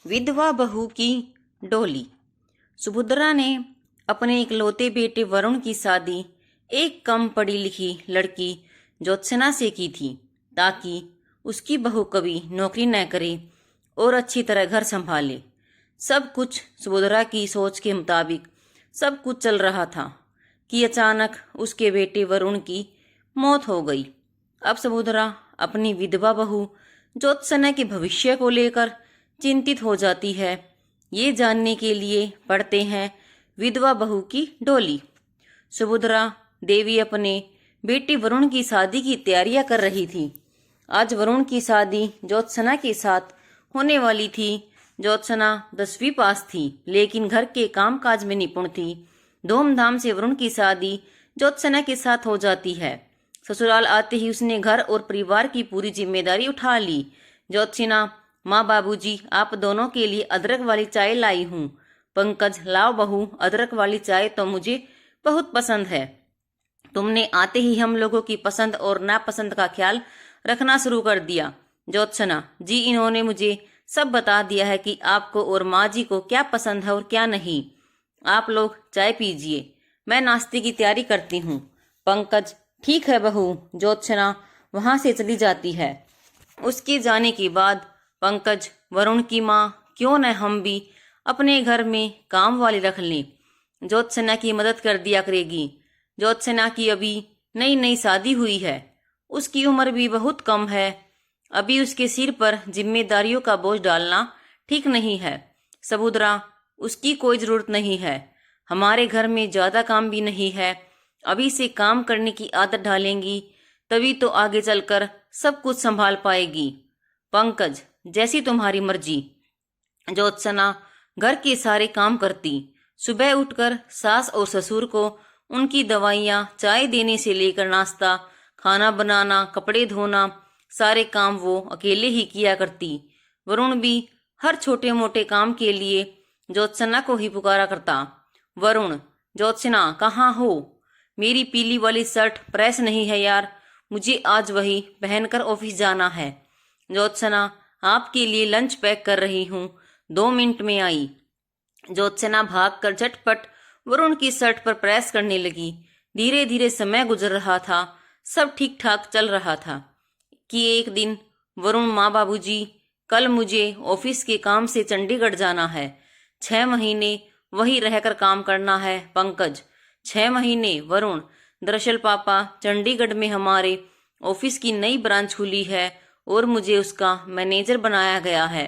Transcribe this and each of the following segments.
विधवा बहू की डोली। सुभद्रा ने अपने इकलौते बेटे वरुण की शादी एक कम पढ़ी लिखी लड़की ज्योत्सना से की थी, ताकि उसकी बहू कभी नौकरी न करे और अच्छी तरह घर संभाले। सब कुछ सुभद्रा की सोच के मुताबिक सब कुछ चल रहा था कि अचानक उसके बेटे वरुण की मौत हो गई। अब सुभद्रा अपनी विधवा बहू ज्योत्सना के भविष्य को लेकर चिंतित हो जाती है। ये जानने के लिए पढ़ते हैं विधवा बहू की डोली। सुभद्रा देवी अपने बेटे वरुण की शादी की तैयारियां कर रही थी। आज वरुण की शादी ज्योत्सना के साथ होने वाली थी। ज्योत्सना 10वीं पास थी, लेकिन घर के कामकाज में निपुण थी। धूमधाम से वरुण की शादी ज्योत्सना के साथ हो जाती है। ससुराल आते ही उसने घर और परिवार की पूरी जिम्मेदारी उठा ली। ज्योत्सना, माँ बाबूजी, आप दोनों के लिए अदरक वाली चाय लाई हूँ। पंकज, लाओ बहू, अदरक वाली चाय तो मुझे बहुत पसंद है। तुमने आते ही हम लोगों की पसंद और नापसंद का ख्याल रखना शुरू कर दिया। ज्योत्सना जी, इन्होंने मुझे सब बता दिया है कि आपको और माँ जी को क्या पसंद है और क्या नहीं। आप लोग चाय पीजिए, मैं नाश्ते की तैयारी करती हूँ। पंकज, ठीक है बहू। ज्योत्सना वहां से चली जाती है। उसके जाने के बाद पंकज, वरुण की माँ, क्यों न हम भी अपने घर में काम वाली रख लें। ज्योत्सना की मदद कर दिया करेगी। ज्योत्सना की अभी नई नई शादी हुई है, उसकी उम्र भी बहुत कम है। अभी उसके सिर पर जिम्मेदारियों का बोझ डालना ठीक नहीं है। सुभद्रा, उसकी कोई जरूरत नहीं है। हमारे घर में ज्यादा काम भी नहीं है। अभी से काम करने की आदत डालेंगी तभी तो आगे चलकर सब कुछ संभाल पाएगी। पंकज, जैसी तुम्हारी मर्जी। ज्योत्सना घर के सारे काम करती। सुबह उठकर सास और ससुर को उनकी दवाइयाँ, चाय देने से लेकर नाश्ता, खाना बनाना, कपड़े धोना, सारे काम वो अकेले ही किया करती। वरुण भी हर छोटे मोटे काम के लिए ज्योत्सना को ही पुकारा करता। वरुण, ज्योत्सना कहाँ हो? मेरी पीली वाली शर्ट प्रेस नहीं है यार, मुझे आज वही पहनकर ऑफिस जाना है। ज्योत्सना, आपके लिए लंच पैक कर रही हूँ, 2 मिनट में आई। ज्योत्सना भागकर झटपट वरुण की शर्ट पर प्रेस करने लगी। धीरे धीरे समय गुजर रहा था। सब ठीक ठाक चल रहा था कि एक दिन वरुण, माँ बाबूजी, कल मुझे ऑफिस के काम से चंडीगढ़ जाना है। 6 महीने वहीं रहकर काम करना है। पंकज, 6 महीने? वरुण, दरअसल पापा, चंडीगढ़ में हमारे ऑफिस की नई ब्रांच खुली है और मुझे उसका मैनेजर बनाया गया है।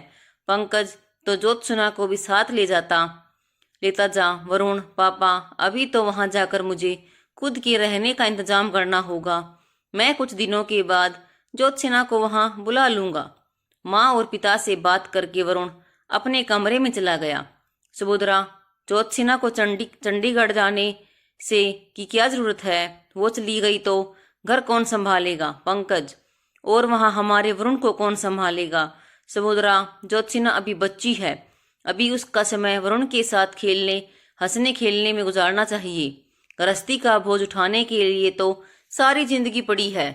पंकज, तो ज्योत्सना को भी साथ लेता जा। वरुण, पापा, अभी तो वहां जाकर मुझे खुद के रहने का इंतजाम करना होगा। मैं कुछ दिनों के बाद ज्योत्सना को वहां बुला लूंगा। माँ और पिता से बात करके वरुण अपने कमरे में चला गया। सुभद्रा, ज्योत्सना को चंडीगढ़ जाने से की क्या जरूरत है? वो चली गई तो घर कौन संभालेगा? पंकज, और वहां हमारे वरुण को कौन संभालेगा? सुभद्रा, ज्योत्सना अभी बच्ची है, अभी उसका समय वरुण के साथ खेलने, हंसने खेलने में गुजारना चाहिए। गृहस्थी का बोझ उठाने के लिए तो सारी जिंदगी पड़ी है।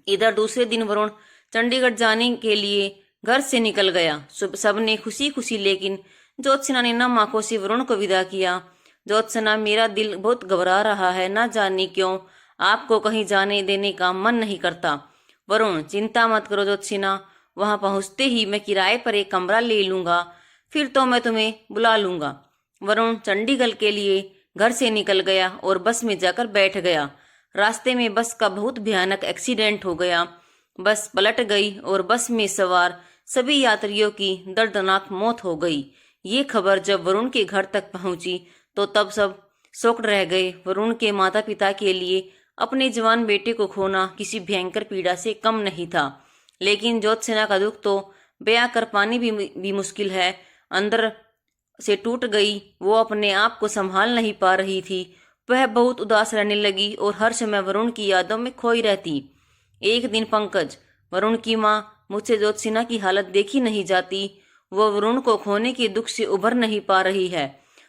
इधर दूसरे दिन वरुण चंडीगढ़ जाने के लिए घर से निकल गया। सबने खुशी खुशी, लेकिन ज्योत्सना ने नम आंखों से वरुण को विदा किया। ज्योत्सना, मेरा दिल बहुत घबरा रहा है, ना जाने क्यों आपको कहीं जाने देने का मन नहीं करता। वरुण, चिंता मत करो ज्योत्सना, वहां पहुंचते ही मैं किराए पर एक कमरा ले लूंगा, फिर तो मैं तुम्हें बुला लूंगा। वरुण चंडीगढ़ के लिए घर से निकल गया और बस में जाकर बैठ गया। रास्ते में बस का बहुत भयानक एक्सीडेंट हो गया। बस पलट गई और बस में सवार सभी यात्रियों की दर्दनाक मौत हो गई। ये खबर जब वरुण के घर तक पहुंची तो तब सब शॉक्ड रह गए। वरुण के माता पिता के लिए अपने जवान बेटे को खोना किसी भयंकर पीड़ा से कम नहीं था, लेकिन ज्योत्सना का दुख तो बयां कर पानी भी मुश्किल है। अंदर से टूट गई। वो अपने आप को संभाल नहीं पा रही थी। वह बहुत उदास रहने लगी और हर समय वरुण की यादों में खोई रहती। एक दिन पंकज, वरुण की माँ, मुझसे ज्योत्सना की हालत देखी नहीं जाती, वो वरुण को खोने के दुख से उभर नहीं पा रही है।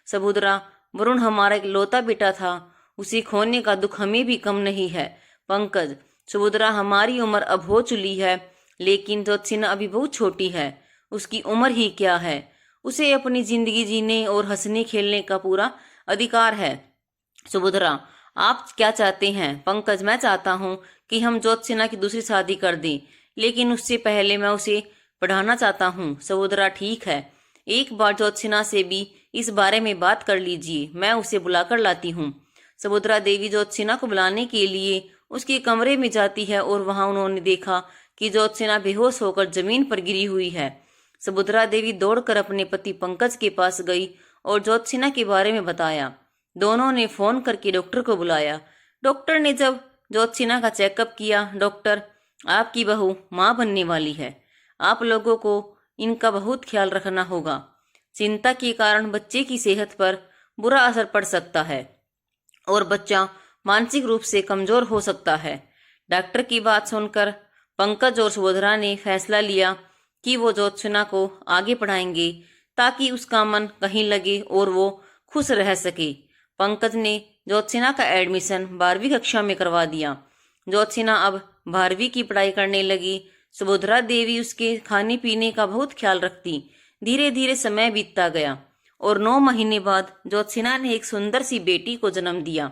सुभद्रा, वरुण हमारा इकलौता बेटा था, उसे खोने का दुख हमें भी कम नहीं है। पंकज, सुभद्रा, हमारी उम्र अब हो चुकी है, लेकिन ज्योत्सना अभी बहुत छोटी है, उसकी उम्र ही क्या है। उसे अपनी जिंदगी जीने और हंसने खेलने का पूरा अधिकार है। सुभद्रा, आप क्या चाहते हैं? पंकज, मैं चाहता हूँ कि हम ज्योत्सना की दूसरी शादी कर दें, लेकिन उससे पहले मैं उसे पढ़ाना चाहता हूँ। सुभद्रा, ठीक है, एक बार ज्योत्सना से भी इस बारे में बात कर लीजिए, मैं उसे बुलाकर लाती हूँ। सुभद्रा देवी ज्योत्सना को बुलाने के लिए उसके कमरे में जाती है और वहां उन्होंने देखा कि ज्योत्सना बेहोश होकर जमीन पर गिरी हुई है। सुभद्रा देवी दौड़कर अपने पति पंकज के पास गई और ज्योत्सना के बारे में बताया। दोनों ने फोन करके डॉक्टर को बुलाया। डॉक्टर ने जब ज्योत्सना का चेकअप किया, डॉक्टर, आपकी बहू मां बनने वाली है, आप लोगों को इनका बहुत ख्याल रखना होगा। चिंता के कारण बच्चे की सेहत पर बुरा असर पड़ सकता है और बच्चा मानसिक रूप से कमजोर हो सकता है। डॉक्टर की बात सुनकर पंकज और सुभद्रा ने फैसला लिया कि वो ज्योत्सना को आगे पढ़ाएंगे ताकि उसका मन कहीं लगे और वो खुश रह सके। पंकज ने ज्योत्सना का एडमिशन 12वीं कक्षा में करवा दिया। ज्योत्सना अब 12वीं की पढ़ाई करने लगी। सुभद्रा देवी उसके खाने पीने का बहुत ख्याल रखती। धीरे धीरे समय बीतता गया और 9 महीने बाद ज्योत्सना ने एक सुंदर सी बेटी को जन्म दिया।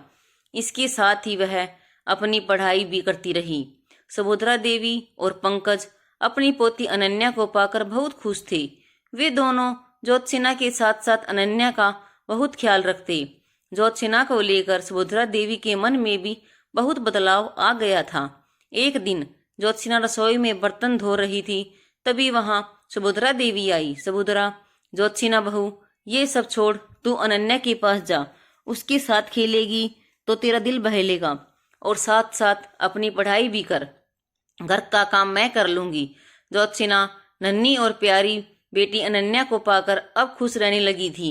इसके साथ ही वह अपनी पढ़ाई भी करती रही। सुभद्रा देवी और पंकज अपनी पोती अनन्या को पाकर बहुत खुश थे। वे दोनों ज्योत्सना के साथ साथ अनन्या का बहुत ख्याल रखते। ज्योत्सना को लेकर सुभद्रा देवी के मन में भी बहुत बदलाव आ गया था। एक दिन ज्योत्सना रसोई में बर्तन धो रही थी, तभी वहां सुभद्रा देवी आई। सुभद्रा, ज्योत्सना बहू, ये सब छोड़ तू अनन्या के पास जा, उसके साथ खेलेगी तो तेरा दिल बहलेगा और साथ साथ अपनी पढ़ाई भी कर, घर का काम मैं कर लूंगी। ज्योत्सना नन्ही और प्यारी बेटी अनन्या को पाकर अब खुश रहने लगी थी।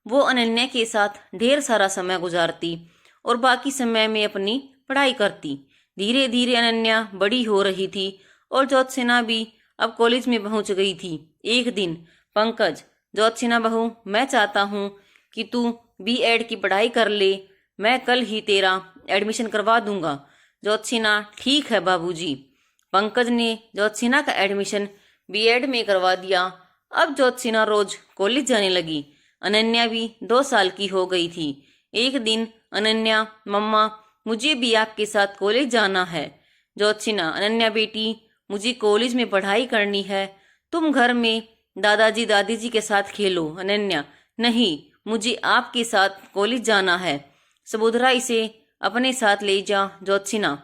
वो अनन्या के साथ ढेर सारा समय गुजारती और बाकी समय में अपनी पढ़ाई करती। धीरे धीरे अनन्या बड़ी हो रही थी और ज्योत्सना भी अब कॉलेज में पहुंच गई थी। एक दिन पंकज, ज्योत्सना बहू, मैं चाहता हूँ कि तू B.Ed की पढ़ाई कर ले, मैं कल ही तेरा एडमिशन करवा दूंगा। ज्योत्सना, ठीक है बाबूजी। पंकज ने ज्योत्सना का एडमिशन B.Ed में करवा दिया। अब ज्योत्सना रोज कॉलेज जाने लगी। अनन्या भी 2 साल की हो गई थी। एक दिन अनन्या, मम्मा, मुझे भी आपके साथ कॉलेज जाना है। ज्योत्सना, अनन्या बेटी, मुझे कॉलेज में पढ़ाई करनी है, तुम घर में दादाजी दादी जी के साथ खेलो। अनन्या, नहीं, मुझे आपके साथ कॉलेज जाना है। सुभद्रा, इसे अपने साथ ले जा। ज्योत्सना,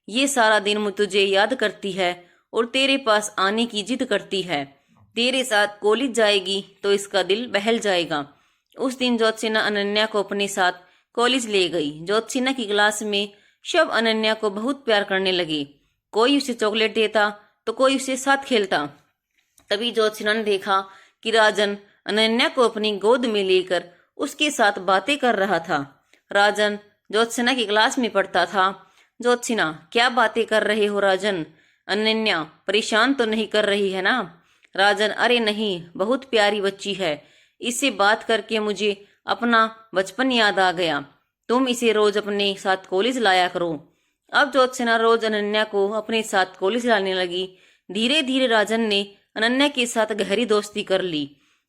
ये सारा दिन तुझे याद करती है और तेरे पास आने की जिद करती है। तेरे साथ कॉलेज जाएगी तो इसका दिल बहल जाएगा। उस दिन ज्योत्सना अनन्या को अपने साथ कॉलेज ले गई। ज्योत्सना की क्लास में सब अनन्या को बहुत प्यार करने लगे। कोई उसे चॉकलेट देता तो कोई उसे साथ खेलता। तभी ज्योत्सना ने देखा कि राजन अनन्या को अपनी गोद में लेकर उसके साथ बातें कर रहा था। राजन ज्योत्सना की क्लास में पढ़ता था। ज्योत्सना, क्या बातें कर रहे हो राजन? अनन्या, परेशान तो नहीं कर रही है ना? राजन, अरे नहीं, बहुत प्यारी बच्ची है, इससे बात करके मुझे अपना बचपन याद आ गया। तुम इसे रोज अपने साथ कॉलेज लाया करो। अब ज्योत्सना रोज अनन्या को अपने साथ कॉलेज लाने लगी। धीरे धीरे राजन ने अनन्या के साथ गहरी दोस्ती कर ली।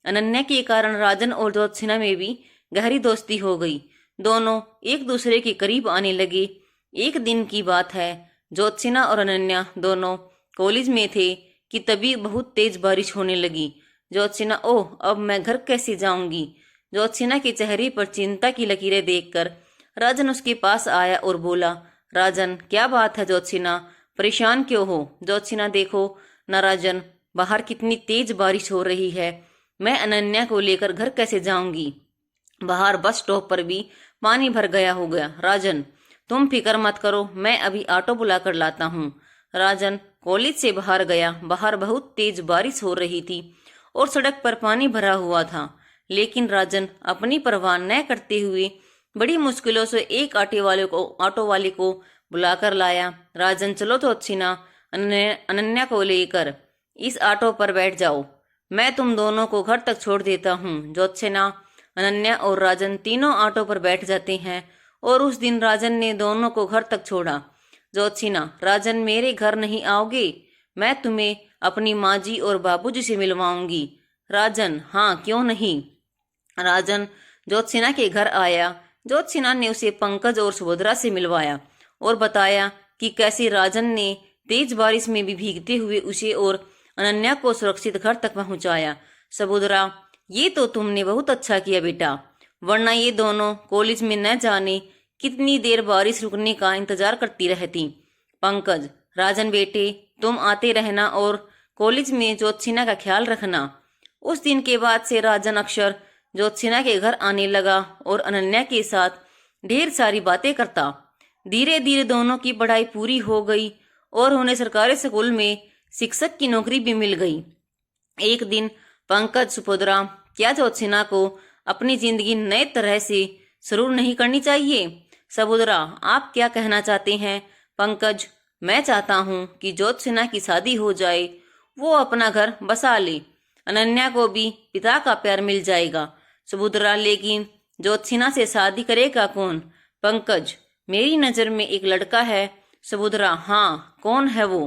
अनन्या के कारण राजन और ज्योत्सना में भी गहरी दोस्ती हो गई। दोनों एक दूसरे के करीब आने लगे। एक दिन की बात है, ज्योत्सना और अनन्या दोनों कॉलेज में थे कि तभी बहुत तेज बारिश होने लगी। ज्योत्सना, ओह, अब मैं घर कैसे जाऊंगी? ज्योत्सना के चेहरे पर चिंता की लकीरें देखकर राजन उसके पास आया और बोला, राजन, क्या बात है ज्योत्सना, परेशान क्यों हो? ज्योत्सना, देखो ना राजन, बाहर कितनी तेज बारिश हो रही है, मैं अनन्या को लेकर घर कैसे जाऊंगी? बाहर बस स्टॉप पर भी पानी भर गया हो गया। राजन, तुम फिक्र मत करो, मैं अभी ऑटो बुलाकर लाता हूँ। राजन कॉलेज से बाहर गया। बाहर बहुत तेज बारिश हो रही थी और सड़क पर पानी भरा हुआ था, लेकिन राजन अपनी परवाह न करते हुए बड़ी मुश्किलों से एक ऑटो वाले को बुलाकर लाया। राजन, चलो तो अच्छी ना, अनन्या को लेकर इस ऑटो पर बैठ जाओ, मैं तुम दोनों को घर तक छोड़ देता हूँ। ज्योत्सना, अनन्या और राजन तीनों ऑटो पर बैठ जाते हैं और उस दिन राजन ने दोनों को घर तक छोड़ा। ज्योत्सना, राजन, मेरे घर नहीं आओगे? मैं तुम्हें अपनी माँ जी और बाबूजी से मिलवाऊंगी। राजन, हाँ क्यों नहीं। राजन ज्योत्सना के घर आया। ज्योत्सना ने उसे पंकज और सुभद्रा से मिलवाया और बताया कि कैसे राजन ने तेज बारिश में भी भीगते हुए उसे और अनन्या को सुरक्षित घर तक पहुंचाया। सुभद्रा, ये तो तुमने बहुत अच्छा किया बेटा, वरना ये दोनों कॉलेज में न जाने कितनी देर बारिश रुकने का इंतजार करती रहती। पंकज, राजन बेटे, तुम आते रहना और कॉलेज में ज्योत्सना का ख्याल रखना। उस दिन के बाद से राजन अक्सर ज्योत्सना के घर आने लगा और अनन्या के साथ ढेर सारी बातें करता। धीरे धीरे दोनों की पढ़ाई पूरी हो गई और उन्हें सरकारी स्कूल में शिक्षक की नौकरी भी मिल गई। एक दिन पंकज, सुभद्रा, क्या ज्योत्सना को अपनी जिंदगी नए तरह से शुरू नहीं करनी चाहिए? सुभद्रा, आप क्या कहना चाहते हैं? पंकज, मैं चाहता हूँ कि ज्योत्सना की शादी हो जाए, वो अपना घर बसा ले, अनन्या को भी पिता का प्यार मिल जाएगा। सुभद्रा, लेकिन ज्योत्सना से शादी करेगा कौन? पंकज, मेरी नजर में एक लड़का है। सुभद्रा, हाँ, कौन है वो?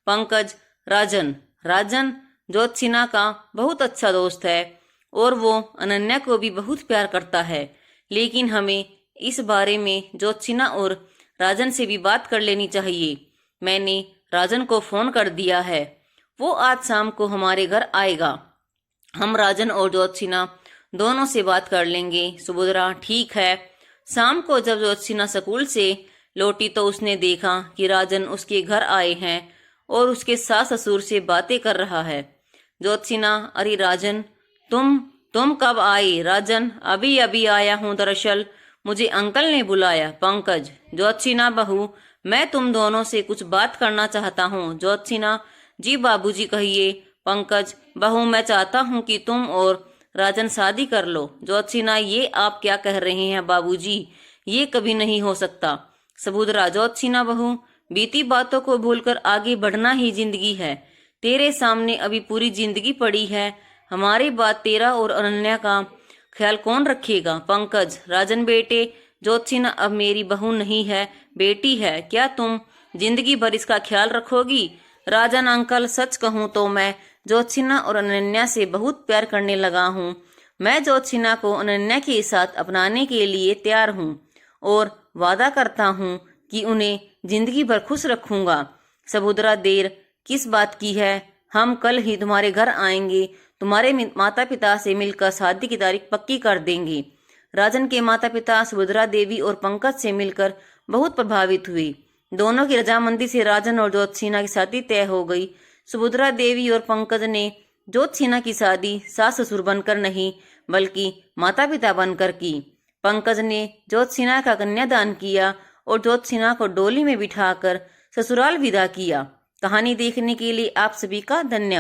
पंकज, राजन। राजन ज्योत्सना का बहुत अच्छा दोस्त है और वो अनन्या को भी बहुत प्यार करता है, लेकिन हमें इस बारे में ज्योत्सना और राजन से भी बात कर लेनी चाहिए। मैंने राजन को फोन कर दिया है, वो आज शाम को हमारे घर आएगा। हम राजन और ज्योत्सना दोनों से बात कर लेंगे। सुभद्रा, ठीक है। शाम को जब ज्योत्सना स्कूल से लौटी तो उसने देखा कि राजन उसके घर आए हैं और उसके सास ससुर से बातें कर रहा है। ज्योत्सना, अरे राजन, तुम कब आए? राजन, अभी अभी आया हूँ, दरअसल मुझे अंकल ने बुलाया। पंकज, ज्योत्सना बहू, मैं तुम दोनों से कुछ बात करना चाहता हूँ। ज्योत्सना, जी बाबूजी कहिए। पंकज, बहू, मैं चाहता हूँ कि तुम और राजन शादी कर लो। ज्योत्सना, ये आप क्या कह रहे हैं बाबूजी, ये कभी नहीं हो सकता। सुभद्रा, ज्योत्सना बहू, बीती बातों को भूलकर आगे बढ़ना ही जिंदगी है। तेरे सामने अभी पूरी जिंदगी पड़ी है, हमारे बाद तेरा और अनन्या का ख्याल कौन रखेगा? पंकज, राजन बेटे, ज्योत्सना अब मेरी बहू नहीं है, बेटी है, क्या तुम जिंदगी भर इसका ख्याल रखोगी? राजन, अंकल, सच कहूँ तो मैं ज्योत्सना और अनन्या से बहुत प्यार करने लगा हूँ। मैं ज्योत्सना को अनन्या के साथ अपनाने के लिए तैयार हूँ और वादा करता हूँ कि उन्हें जिंदगी भर खुश रखूंगा। सुभद्रा, देर किस बात की है? हम कल ही तुम्हारे घर आएंगे, तुम्हारे माता पिता से मिलकर शादी की तारीख पक्की कर देंगे। राजन के माता पिता सुभद्रा देवी और पंकज से मिलकर बहुत प्रभावित हुए। दोनों की रजामंदी से राजन और ज्योत्सना की शादी तय हो गई। सुभद्रा देवी और पंकज ने ज्योत्सना की शादी सास ससुर बनकर नहीं बल्कि माता पिता बनकर की। पंकज ने ज्योत्सना का कन्यादान किया और ज्योत्सना को डोली में बिठाकर ससुराल विदा किया। कहानी देखने के लिए आप सभी का धन्यवाद।